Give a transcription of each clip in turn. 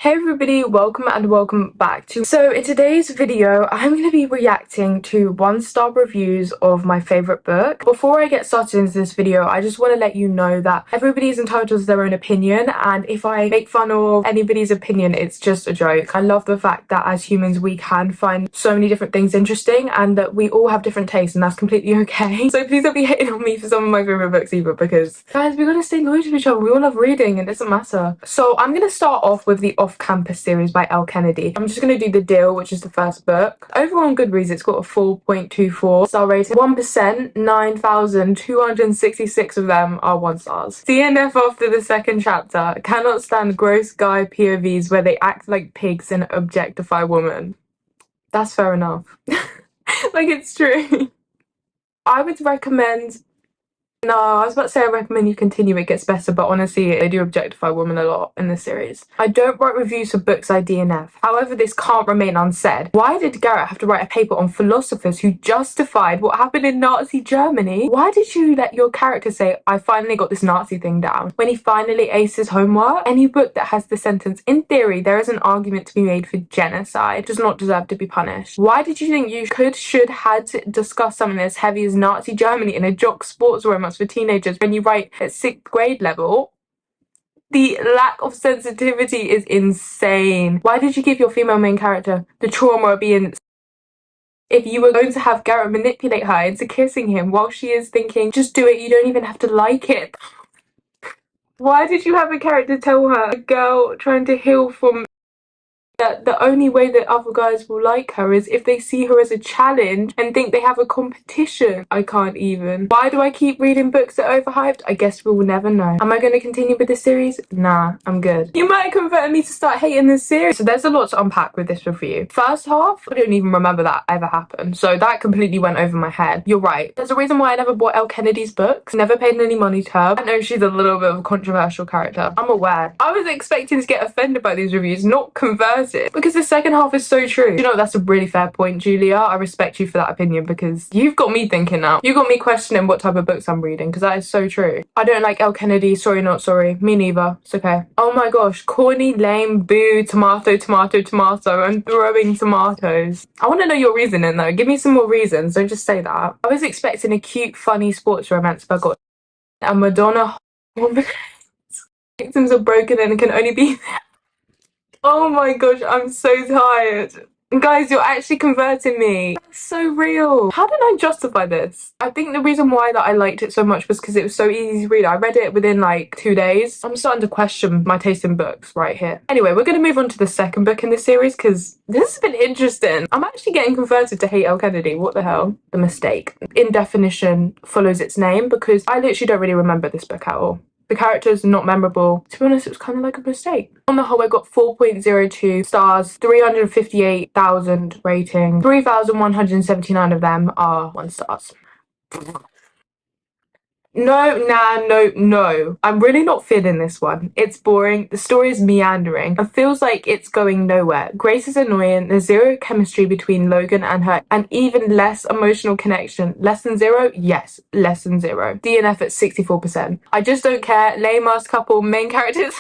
Hey everybody, welcome back to in today's video I'm going to be reacting to 1-star reviews of my favorite book. Before I get started into this video, I just want to let you know that everybody is entitled to their own opinion, and if I make fun of anybody's opinion, it's just a joke. I love the fact that as humans we can find so many different things interesting and that we all have different tastes, and that's completely okay. So please don't be hating on me for some of my favorite books either, because guys, we gotta stay loyal to each other. We all love reading, it doesn't matter. So I'm going to start off with the Off-Campus series by Elle Kennedy. I'm just going to do The Deal, which is the first book. Overall on Goodreads, it's got a 4.24 star rating. 1%, 9,266 of them are 1 stars. DNF after the second chapter. Cannot stand gross guy POVs where they act like pigs and objectify women. That's fair enough. Like, it's true. I would recommend... No, I was about to say I recommend you continue, it gets better, but honestly, they do objectify women a lot in this series. I don't write reviews for books I DNF. However, this can't remain unsaid. Why did Garrett have to write a paper on philosophers who justified what happened in Nazi Germany? Why did you let your character say, I finally got this Nazi thing down, when he finally aced his homework? Any book that has the sentence, in theory, there is an argument to be made for genocide, does not deserve to be punished. Why did you think you had to discuss something as heavy as Nazi Germany in a jock sports romance for teenagers when you write at 6th grade level? The lack of sensitivity is insane. Why did you give your female main character the trauma of being... If you were going to have Garrett manipulate her into kissing him while she is thinking, just do it, you don't even have to like it. Why did you have a character tell her, a girl trying to heal from... that the only way that other guys will like her is if they see her as a challenge and think they have a competition? I can't even. Why do I keep reading books that are overhyped? I guess we will never know. Am I going to continue with this series? Nah, I'm good. You might convert me to start hating this series. So there's a lot to unpack with this review. First half, I don't even remember that ever happened, so that completely went over my head. You're right. There's a reason why I never bought Elle Kennedy's books. Never paid any money to her. I know she's a little bit of a controversial character. I'm aware. I was expecting to get offended by these reviews, not converted, because the second half is so true. You know, that's a really fair point, Julia. I respect you for that opinion, because you've got me thinking now. You got me questioning what type of books I'm reading, because that is so true. I don't like Elle Kennedy. Sorry, not sorry. Me neither. It's okay. Oh my gosh. Corny, lame, boo, tomato, tomato, tomato, and throwing tomatoes. I want to know your reasoning though. Give me some more reasons. Don't just say that. I was expecting a cute, funny sports romance, but I got a Madonna victims are broken and can only be... Oh my gosh, I'm so tired. Guys, you're actually converting me. That's so real. How did I justify this? I think the reason why that I liked it so much was because it was so easy to read. I read it within like 2 days. I'm starting to question my taste in books right here. Anyway, we're going to move on to the second book in this series because this has been interesting. I'm actually getting converted to hate Elle Kennedy. What the hell? The Mistake. In definition follows its name, because I literally don't really remember this book at all. The characters are not memorable. To be honest, it was kind of like a mistake. On the whole, I got 4.02 stars, 358,000 rating. 3,179 of them are 1 stars. No. I'm really not feeling this one. It's boring, the story is meandering, and feels like it's going nowhere. Grace is annoying, there's zero chemistry between Logan and her, and even less emotional connection. Less than 0? Yes, less than 0. DNF at 64%. I just don't care. Lame ass couple, main characters.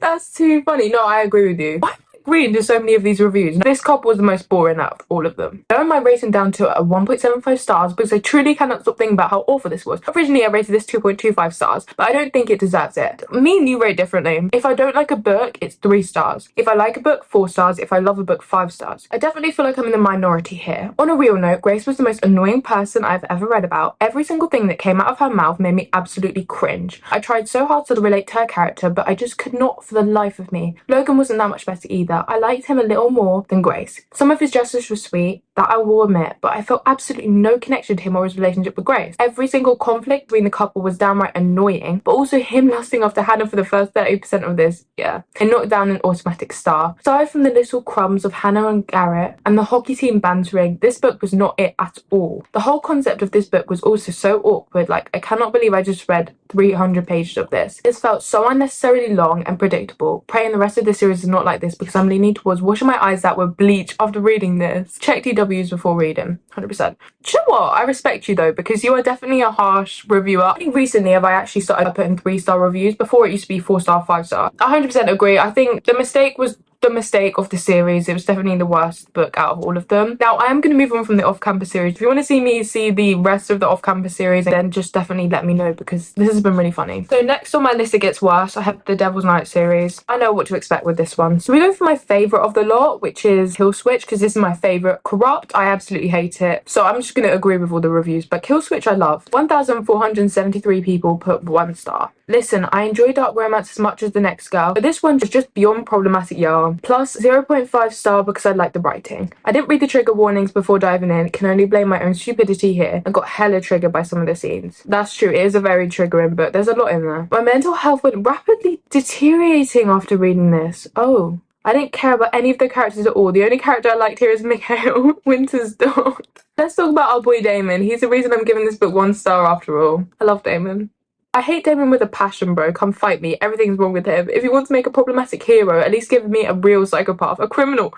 That's too funny. No, I agree with you. Reading to so many of these reviews, this couple was the most boring out of all of them. Lowered my rating down to a 1.75 stars because I truly cannot stop thinking about how awful this was. Originally I rated this 2.25 stars, but I don't think it deserves it. Me and you rate differently. If I don't like a book, it's 3 stars. If I like a book, 4 stars. If I love a book, 5 stars. I definitely feel like I'm in the minority here. On a real note, Grace was the most annoying person I've ever read about. Every single thing that came out of her mouth made me absolutely cringe. I tried so hard to relate to her character, but I just could not for the life of me. Logan wasn't that much better either. I liked him a little more than Grace. Some of his gestures were sweet, that I will admit, but I felt absolutely no connection to him or his relationship with Grace. Every single conflict between the couple was downright annoying, but also him lusting after Hannah for the first 30% of this, yeah, it knocked down an automatic star. Aside from the little crumbs of Hannah and Garrett and the hockey team bantering, this book was not it at all. The whole concept of this book was also so awkward. Like, I cannot believe I just read 300 pages of this. This felt so unnecessarily long and predictable. Praying the rest of the series is not like this, because I'm leaning towards washing my eyes out with bleach after reading this. Check DWs before reading, 100%. Do you know what? I respect you though, because you are definitely a harsh reviewer. Only recently have I actually started putting 3-star reviews. Before it used to be 4-star, 5-star. 100% agree. I think the mistake was the mistake of the series. It was definitely the worst book out of all of them. Now I am going to move on from the off-campus series. If you want to see me see the rest of the off-campus series, then just definitely let me know, because this has been really funny. So next on my list, it gets worse. I have the Devil's Night series. I know what to expect with this one. So we go for my favourite of the lot, which is Kill Switch, because this is my favourite. Corrupt, I absolutely hate it. So I'm just going to agree with all the reviews. But Kill Switch I love. 1,473 people put 1 star. Listen, I enjoy dark romance as much as the next girl, but this one is just beyond problematic, y'all. Plus 0.5 star because I like the writing. I didn't read the trigger warnings before diving in, can only blame my own stupidity here, and got hella triggered by some of the scenes. That's true, it is a very triggering book, there's a lot in there. My mental health went rapidly deteriorating after reading this. Oh. I didn't care about any of the characters at all. The only character I liked here is Mikhail, Winter's dog. Let's talk about our boy Damon. He's the reason I'm giving this book 1 star after all. I love Damon. I hate Damon with a passion, bro. Come fight me. Everything's wrong with him. If you want to make a problematic hero, at least give me a real psychopath, a criminal.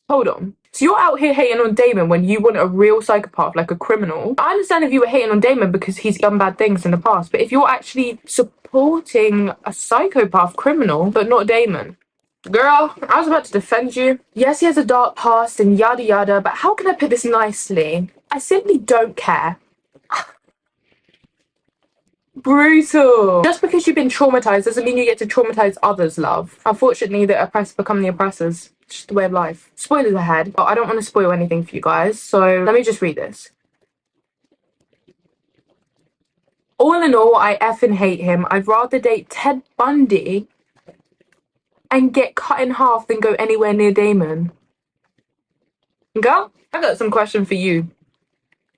Hold on. So you're out here hating on Damon when you want a real psychopath, like a criminal. I understand if you were hating on Damon because he's done bad things in the past, but if you're actually supporting a psychopath criminal, but not Damon. Girl, I was about to defend you. Yes, he has a dark past and yada yada, but how can I put this nicely? I simply don't care. Brutal. Just because you've been traumatized doesn't mean you get to traumatize others, love. Unfortunately, the oppressed become the oppressors. It's just the way of life. Spoilers ahead, but I don't want to spoil anything for you guys, so let me just read this. All in all, I effing hate him. I'd rather date Ted Bundy and get cut in half than go anywhere near Damon. Girl, I got some question for you.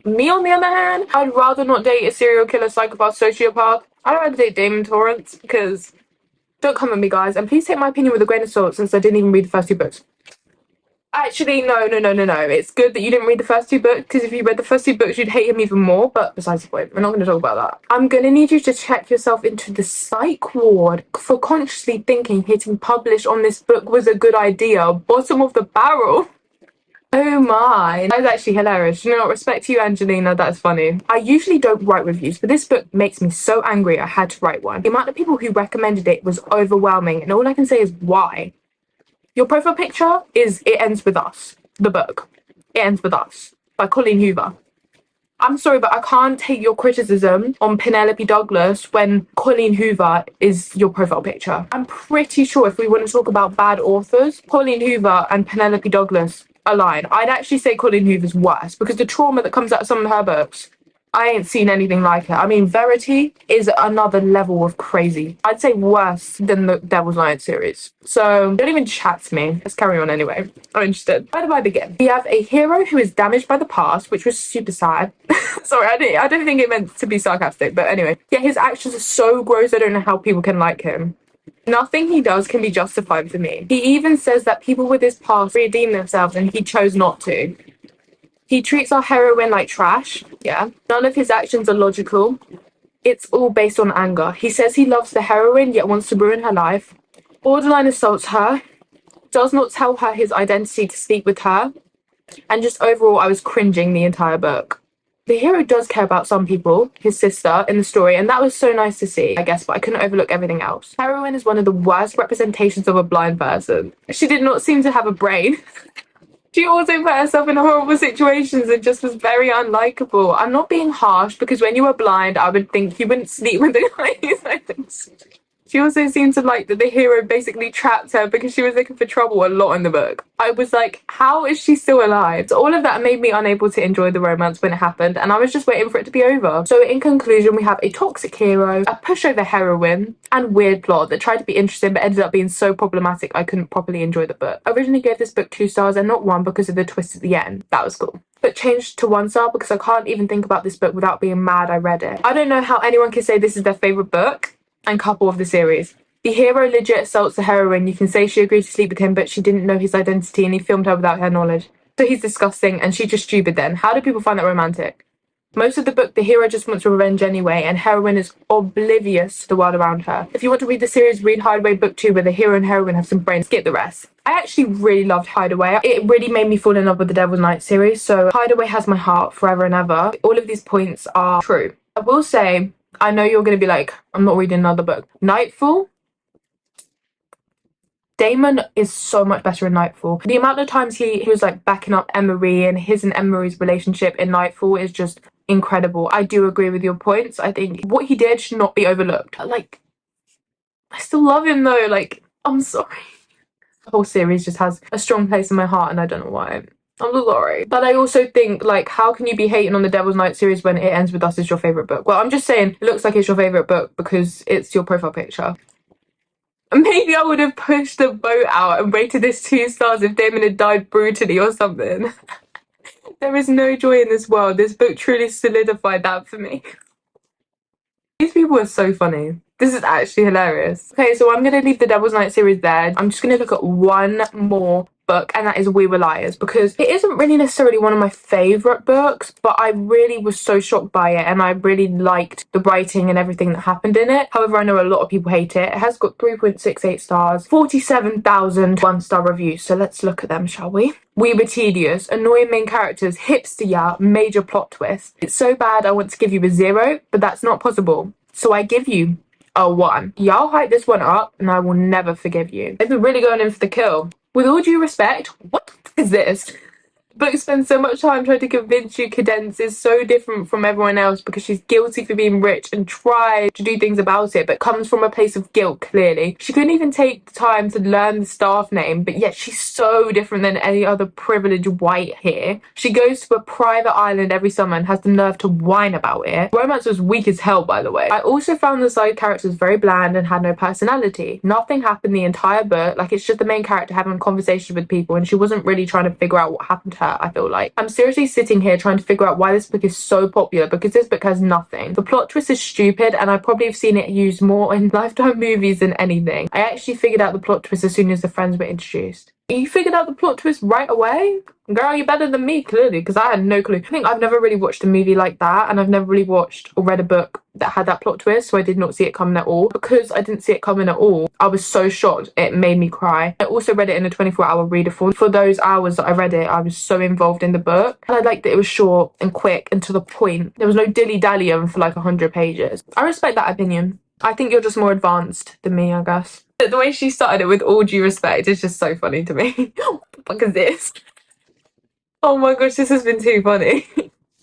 Me, on the other hand, I'd rather not date a serial killer, psychopath, sociopath. I'd rather date Damon Torrance, because don't come at me, guys, and please take my opinion with a grain of salt since I didn't even read the first 2 books. Actually, no. It's good that you didn't read the first 2 books, because if you read the first 2 books, you'd hate him even more, but besides the point, we're not going to talk about that. I'm going to need you to check yourself into the psych ward for consciously thinking hitting publish on this book was a good idea. Bottom of the barrel. Oh my, that is actually hilarious. You know what, respect to you, Angelina, that's funny. I usually don't write reviews, but this book makes me so angry I had to write one. The amount of people who recommended it was overwhelming, and all I can say is why. Your profile picture is It Ends With Us, the book. It Ends With Us, by Colleen Hoover. I'm sorry, but I can't take your criticism on Penelope Douglas when Colleen Hoover is your profile picture. I'm pretty sure if we want to talk about bad authors, Colleen Hoover and Penelope Douglas align. I'd actually say Colleen Hoover's worse, because the trauma that comes out of some of her books, I ain't seen anything like it. I mean, Verity is another level of crazy. I'd say worse than the Devil's Night series. So don't even chat to me. Let's carry on anyway. I'm interested. Where do I begin? We have a hero who is damaged by the past, which was super sad. Sorry, I don't think it meant to be sarcastic, but anyway. Yeah, his actions are so gross, I don't know how people can like him. Nothing he does can be justified for me. He even says that people with his past redeem themselves and he chose not to. He treats our heroine like trash, yeah. None of his actions are logical. It's all based on anger. He says he loves the heroine yet wants to ruin her life. Borderline assaults her. Does not tell her his identity to sleep with her. And just overall, I was cringing the entire book. The hero does care about some people, his sister, in the story, and that was so nice to see, I guess, but I couldn't overlook everything else. Heroine is one of the worst representations of a blind person. She did not seem to have a brain. She also put herself in horrible situations and just was very unlikable. I'm not being harsh, because when you were blind, I would think you wouldn't sleep with the guys. She also seemed to like that the hero basically trapped her because she was looking for trouble a lot in the book. I was like, how is she still alive? So all of that made me unable to enjoy the romance when it happened, and I was just waiting for it to be over. So in conclusion, we have a toxic hero, a pushover heroine, and weird plot that tried to be interesting but ended up being so problematic I couldn't properly enjoy the book. I originally gave this book 2 stars and not 1 because of the twist at the end. That was cool. But changed to 1 star because I can't even think about this book without being mad I read it. I don't know how anyone can say this is their favourite book and couple of the series. The hero legit assaults the heroine. You can say she agreed to sleep with him, but she didn't know his identity and he filmed her without her knowledge. So he's disgusting and she's just stupid then. How do people find that romantic? Most of the book, the hero just wants revenge anyway, and heroine is oblivious to the world around her. If you want to read the series, read Hideaway Book 2, where the hero and heroine have some brains. Skip the rest. I actually really loved Hideaway. It really made me fall in love with the Devil's Night series, so Hideaway has my heart forever and ever. All of these points are true. I will say, I know you're going to be like, I'm not reading another book. Nightfall. Damon is so much better in Nightfall. The amount of times he was like backing up Emery, and his and Emery's relationship in Nightfall is just incredible. I do agree with your points. I think what he did should not be overlooked. Like, I still love him though. Like, I'm sorry. The whole series just has a strong place in my heart, and I don't know why. I'm sorry. But I also think, like, how can you be hating on the Devil's Night series when It Ends With Us is your favourite book? Well, I'm just saying, it looks like it's your favourite book because it's your profile picture. Maybe I would have pushed the boat out and rated this 2 stars if Damon had died brutally or something. There is no joy in this world. This book truly solidified that for me. These people are so funny. This is actually hilarious. Okay, so I'm going to leave the Devil's Night series there. I'm just going to look at one more book, and that is We Were Liars, because it isn't really necessarily one of my favourite books, but I really was so shocked by it, and I really liked the writing and everything that happened in it. However, I know a lot of people hate it. It has got 3.68 stars, 47,000 one-star reviews, so let's look at them, shall we? We were tedious, annoying main characters, hipster yeah, major plot twist. It's so bad I want to give you a 0, but that's not possible. So I give you a 1. Y'all hype this one up and I will never forgive you. They've been really going in for the kill. With all due respect, what is this? Book spends so much time trying to convince you Cadence is so different from everyone else because she's guilty for being rich and tried to do things about it, but comes from a place of guilt, clearly. She couldn't even take the time to learn the staff name, but yet she's so different than any other privileged white here. She goes to a private island every summer and has the nerve to whine about it. Romance was weak as hell, by the way. I also found the side characters very bland and had no personality. Nothing happened the entire book. Like, it's just the main character having conversations with people, and she wasn't really trying to figure out what happened to her. I feel like I'm seriously sitting here trying to figure out why this book is so popular, because this book has nothing. The plot twist is stupid, and I probably have seen it used more in Lifetime movies than anything. I actually figured out the plot twist as soon as the friends were introduced. You figured out the plot twist right away? Girl, you're better than me, clearly, because I had no clue. I think I've never really watched a movie like that, and I've never really watched or read a book that had that plot twist, so I did not see it coming at all. Because I didn't see it coming at all, I was so shocked it made me cry. I also read it in a 24-hour reader form. For those hours that I read it, I was so involved in the book, and I liked that it was short and quick and to the point. There was no dilly-dallying for like 100 pages. I respect that opinion. I think you're just more advanced than me, I guess. The way she started it, with all due respect, is just so funny to me. What the fuck is this? Oh my gosh, this has been too funny.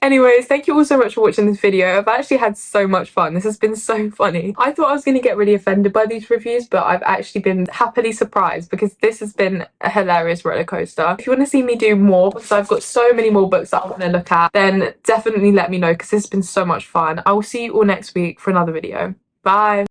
Anyways, thank you all so much for watching this video. I've actually had so much fun. This has been so funny. I thought I was going to get really offended by these reviews, but I've actually been happily surprised because this has been a hilarious roller coaster. If you want to see me do more, because I've got so many more books that I want to look at, then definitely let me know because this has been so much fun. I will see you all next week for another video. Bye.